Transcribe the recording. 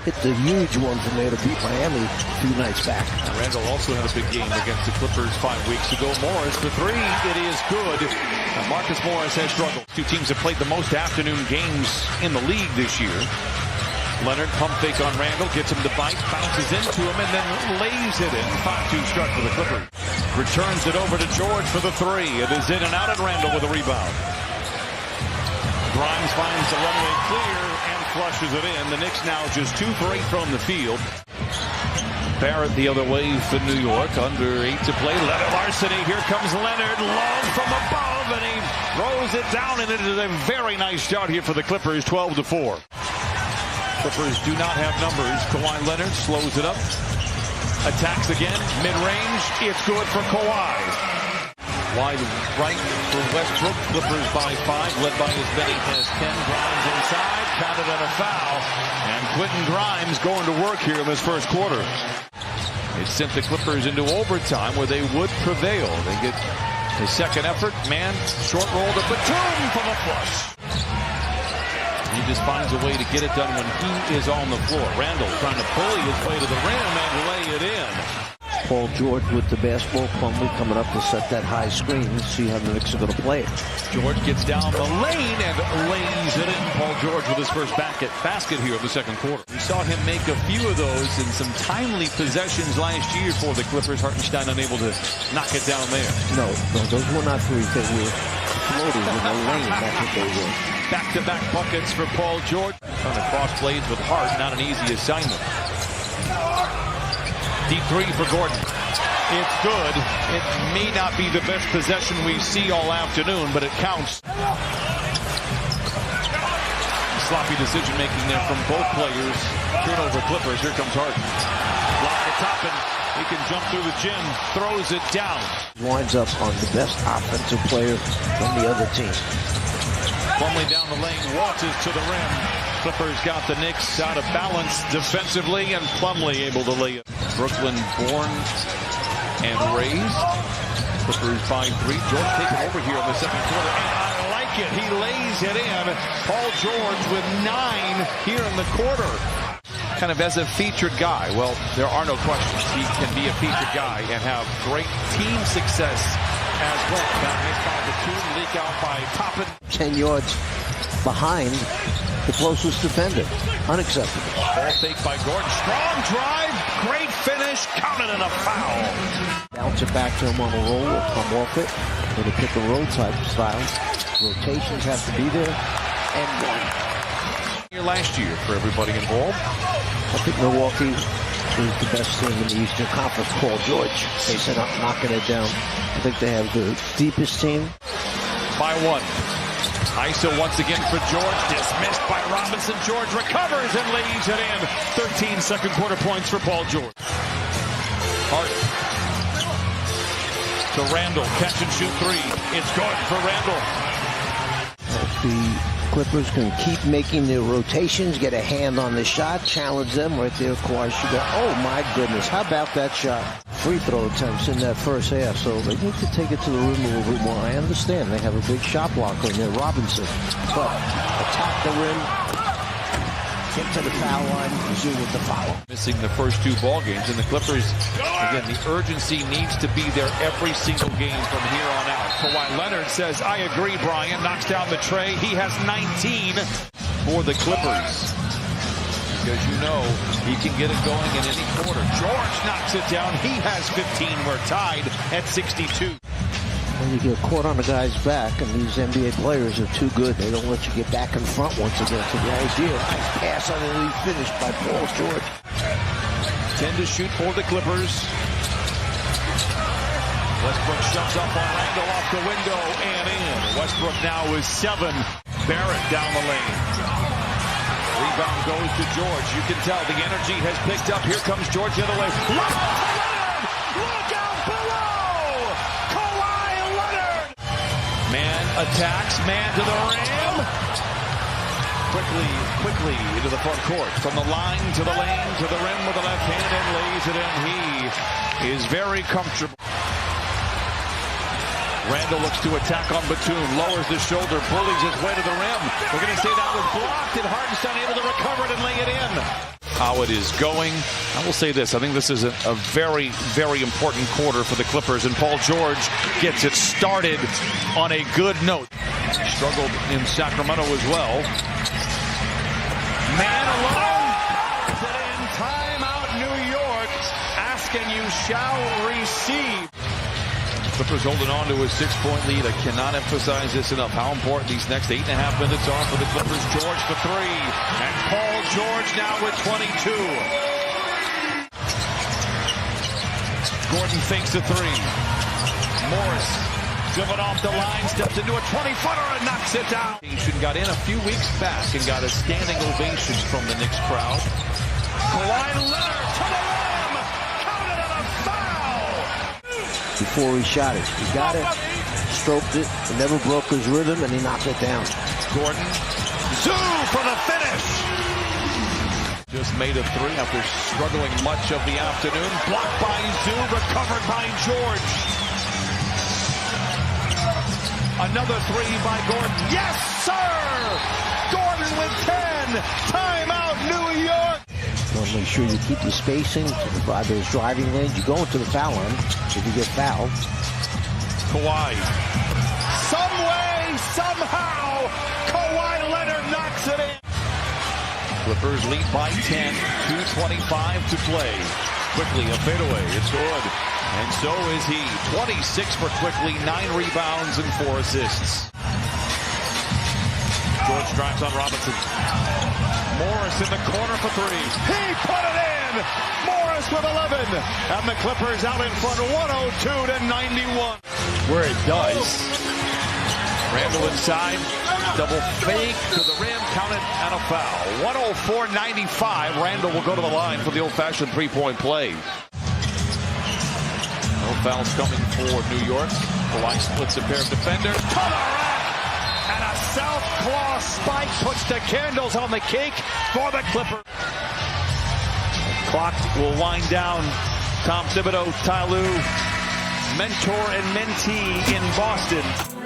hit the huge one from there to beat Miami a few nights back. Randall also had a big game against the Clippers 5 weeks ago. Morris for three. It is good. Marcus Morris has struggled. Two teams have played the most afternoon games in the league this year. Leonard pump fake on Randall, gets him to bite, bounces into him, and then lays it in. 5-2 start for the Clippers. Returns it over to George for the three. It is in and out, and Randall with a rebound. Grimes finds the runway clear and flushes it in. The Knicks now just 2 for 8 from the field. Barrett the other way for New York. Under 8 to play. Leonard larceny. Here comes Leonard. Long from above, and he throws it down, and it is a very nice start here for the Clippers. 12-4. Clippers do not have numbers. Kawhi Leonard slows it up. Attacks again. Mid-range. It's good for Kawhi. Wide right for Westbrook. Clippers by 5. Led by as many as 10. Grimes inside. Counted on a foul. And Quentin Grimes going to work here in this first quarter. It sent the Clippers into overtime where they would prevail. They get the second effort. Man, short roll to Batum for the flush. He just finds a way to get it done when he is on the floor. Randall trying to bully his way to the rim and lay it in. Paul George with the basketball. Plumlee coming up to set that high screen and see how the Knicks are going to play it. George gets down the lane and lays it in. Paul George with his first basket here in the second quarter. We saw him make a few of those in some timely possessions last year for the Clippers. Hartenstein unable to knock it down there. No, those were not threes. They were floating in the lane. That's what they were. Back-to-back buckets for Paul George. Trying to cross blades with Hart, not an easy assignment. Deep three for Gordon. It's good. It may not be the best possession we see all afternoon, but it counts. Sloppy decision-making there from both players. Turnover Clippers. Here comes Harden. Block the top, and he can jump through the gym. Throws it down. Winds up on the best offensive player from the other team. Plumlee down the lane, waltzes to the rim. Clippers got the Knicks out of balance defensively, and Plumlee able to lay it. Brooklyn born and raised. Clippers by 3. George taking over here in the second quarter, and I like it. He lays it in. Paul George with 9 here in the quarter. Kind of as a featured guy. Well, there are no questions. He can be a featured guy and have great team success as well. That is by the 2, leak out by Toppin. 10 yards behind the closest defender. Unacceptable. Ball fake by Gordon. Strong drive. Great finish. Counted in a foul. Bounce it back to him on a roll or come off it with a pick and roll type style. Rotations have to be there. And one. Here last year for everybody involved. I think Milwaukee is the best team in the Eastern Conference. Paul George, they said not knocking it down. I think they have the deepest team. By 1. ISO once again for George. Dismissed by Robinson. George recovers and lays it in. 13 second quarter points for Paul George. Hart to Randall. Catch and shoot 3. It's good for Randall. The Clippers can keep making their rotations, get a hand on the shot, challenge them right there. Kawhi should go, oh my goodness, how about that shot? Free throw attempts in that first half, so they need to take it to the rim a little bit more. I understand they have a big shot blocker in there, Robinson, but attack the rim, get to the foul line, do with the foul. Missing the first 2 ball games, and the Clippers, again, the urgency needs to be there every single game from here on out. Kawhi Leonard says, I agree, Brian. Knocks down the tray. He has 19 for the Clippers. Because you know he can get it going in any quarter. George knocks it down. He has 15. We're tied at 62. When you get caught on the guy's back, and these NBA players are too good, they don't let you get back in front once again. So the idea, nice pass underneath finish by Paul George. 10 to shoot for the Clippers. Westbrook shoves up on Randall off the window and in. Westbrook now is 7. Barrett down the lane. Rebound goes to George. You can tell the energy has picked up. Here comes George the other way. Look out below! Kawhi Leonard! Man attacks, man to the rim. Quickly into the front court. From the line to the lane to the rim with the left hand and lays it in. He is very comfortable. Randall looks to attack on Batum, lowers the shoulder, bullies his way to the rim. We're going to say that was blocked, and Hartenstein able to recover it and lay it in. how it is going. I will say this, I think this is a very, very important quarter for the Clippers, and Paul George gets it started on a good note. Struggled in Sacramento as well. Man alone. In timeout, New York. Asking you shall receive. Clippers holding on to a 6-point lead. I cannot emphasize this enough, how important these next 8.5 minutes are for the Clippers. George for three. And Paul George now with 22. Gordon fakes a three. Morris driven off the line, steps into a 20-footer and knocks it down. Got in a few weeks back and got a standing ovation from the Knicks crowd. Kawhi Leonard to the rim. Counted on a foul. Before he shot it, he got it, stroked it, and never broke his rhythm, and he knocked it down. Gordon, Zoo for the finish. Just made a three after struggling much of the afternoon. Blocked by Zoo, recovered by George. Another three by Gordon. Yes, sir! Gordon with 10. Timeout, New York. You want to make sure you keep the spacing to provide those driving lanes. You go into the foul line if you get fouled. Kawhi. Some way, somehow, Kawhi Leonard knocks it in. Clippers lead by 10. 2:25 to play. Quickly, a fadeaway. It's good. And so is he. 26 for Quickly, 9 rebounds and 4 assists. George drives on Robinson. Morris in the corner for three. He put it in! Morris with 11. And the Clippers out in front 102-91. Where it does. Randall inside. Double fake to the rim. Counted and a foul. 104-95. Randall will go to the line for the old-fashioned three-point play. No fouls coming for New York. Kawhi splits a pair of defenders. To the rack! And a South Claw spike puts the candles on the cake for the Clippers. Clock will wind down. Tom Thibodeau, Ty Lue, mentor and mentee in Boston.